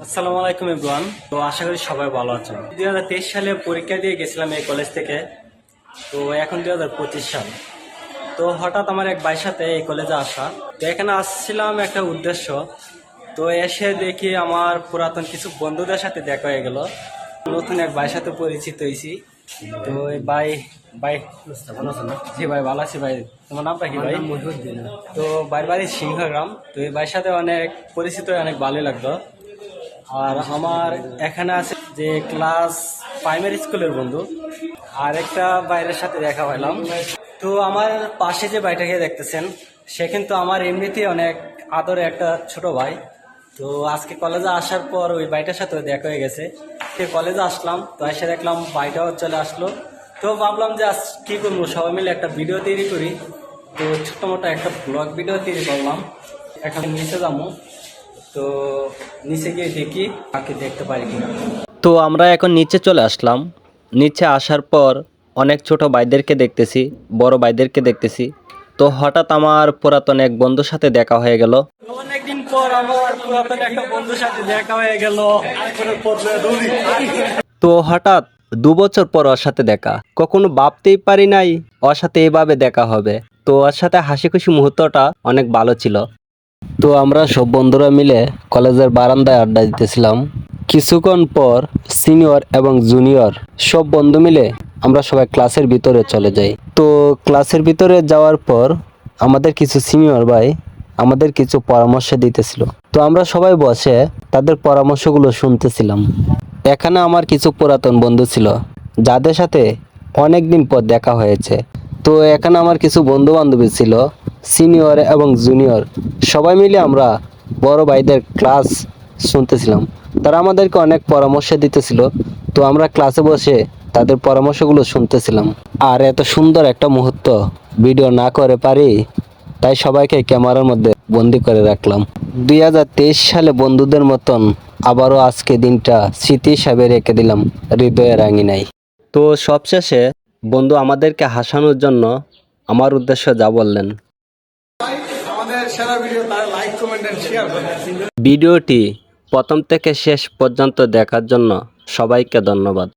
আসসালামু আলাইকুম এভরিওয়ান। তো আশা করি সবাই ভালো আছেন। 2023 সালে পরীক্ষা দিয়ে গেছিলাম এই কলেজ থেকে। তো এখন 2025 সাল। তো হঠাৎ আমার এক ভাইয়ের সাথে এই কলেজে আসা। তো এখানে আসছিলাম একটা উদ্দেশ্য। তো এসে দেখি আমার পুরাতন কিছু বন্ধুদের সাথে দেখা হয়ে গেল। নতুন এক ভাইয়ের সাথে পরিচিত হয়েছি। তো এই ভাই ভাই ভালো আছেন না? জি ভাই ভালো আছি ভাই। তোমার নামটা কি ভাই? তো ভাইয়ের বাড়ি সিংহগ্রাম। তো এই ভাইয়ের সাথে অনেক পরিচিত হয়ে অনেক ভালোই লাগলো। আর আমার এখানে আছে যে ক্লাস প্রাইমারি স্কুলের বন্ধু, আর একটা বাইরের সাথে দেখা হইলাম। তো আমার পাশে যে ভাইটাকে দেখতেছেন, সে কিন্তু আমার এমনিতেই অনেক আদরে একটা ছোট ভাই। তো আজকে কলেজে আসার পর ওই ভাইটার সাথে দেখা হয়ে গেছে। সে কলেজে আসলাম, তো এসে দেখলাম ভাইটাও চলে আসলো। তো ভাবলাম যে আজ কী করবো, সবাই মিলে একটা ভিডিও তৈরি করি। তো ছোটো মোটো একটা ব্লগ ভিডিও তৈরি করলাম। এখন নিচে যাবো, তো নিচে গিয়ে দেখি কাকে দেখতে পারি কিনা। তো আমরা এখন নিচে চলে আসলাম। নিচে আসার পর অনেক ছোট ভাইদেরকে দেখতেছি, বড় ভাইদেরকে দেখতেছি। তো হঠাৎ আমার পুরাতন এক বন্ধুর সাথে দেখা হয়ে গেল। অনেকদিন পর আমার পুরাতন একটা বন্ধুর সাথে দেখা হয়ে গেল। তো হঠাৎ 2 বছর পর ওর সাথে দেখা, কখনো ভাবতেই পারি নাই ওর সাথে এইভাবে দেখা হবে। তো ওর সাথে হাসি খুশি মুহূর্তটা অনেক ভালো ছিল। তো আমরা সব বন্ধুরা মিলে কলেজের বারান্দায় আড্ডা দিতেছিলাম। কিছুক্ষণ পর সিনিয়র এবং জুনিয়র সব বন্ধু মিলে আমরা সবাই ক্লাসের ভিতরে চলে যাই। তো ক্লাসের ভিতরে যাওয়ার পর আমাদের কিছু সিনিয়র ভাই আমাদের কিছু পরামর্শ দিতেছিল। তো আমরা সবাই বসে তাদের পরামর্শগুলো শুনতেছিলাম। এখানে আমার কিছু পুরাতন বন্ধু ছিল যাদের সাথে অনেক দিন পর দেখা হয়েছে। তো এখানে আমার কিছু বন্ধু বান্ধবী ছিল, সিনিয়র এবং জুনিয়র সবাই মিলে আমরা বড় ভাইদের ক্লাস শুনতেছিলাম। তারা আমাদেরকে অনেক পরামর্শ দিতেছিল। তো আমরা ক্লাসে বসে তাদের পরামর্শগুলো শুনতেছিলাম। আর এত সুন্দর একটা মুহূর্ত ভিডিও না করে পারি, তাই সবাইকে ক্যামেরার মধ্যে বন্দি করে রাখলাম। 2023 সালে বন্ধুদের মতন আবারও আজকে দিনটা স্মৃতি হিসাবে রেখে দিলাম হৃদয়ের আঙিনায়। তো সবশেষে বন্ধু আমাদেরকে হাসানোর জন্য আমার উদ্দেশ্য যা বললেন। আমাদের সেরা ভিডিও তারা লাইক কমেন্ট এন্ড শেয়ার করবেন। ভিডিওটি প্রথম থেকে শেষ পর্যন্ত দেখার জন্য সবাইকে ধন্যবাদ।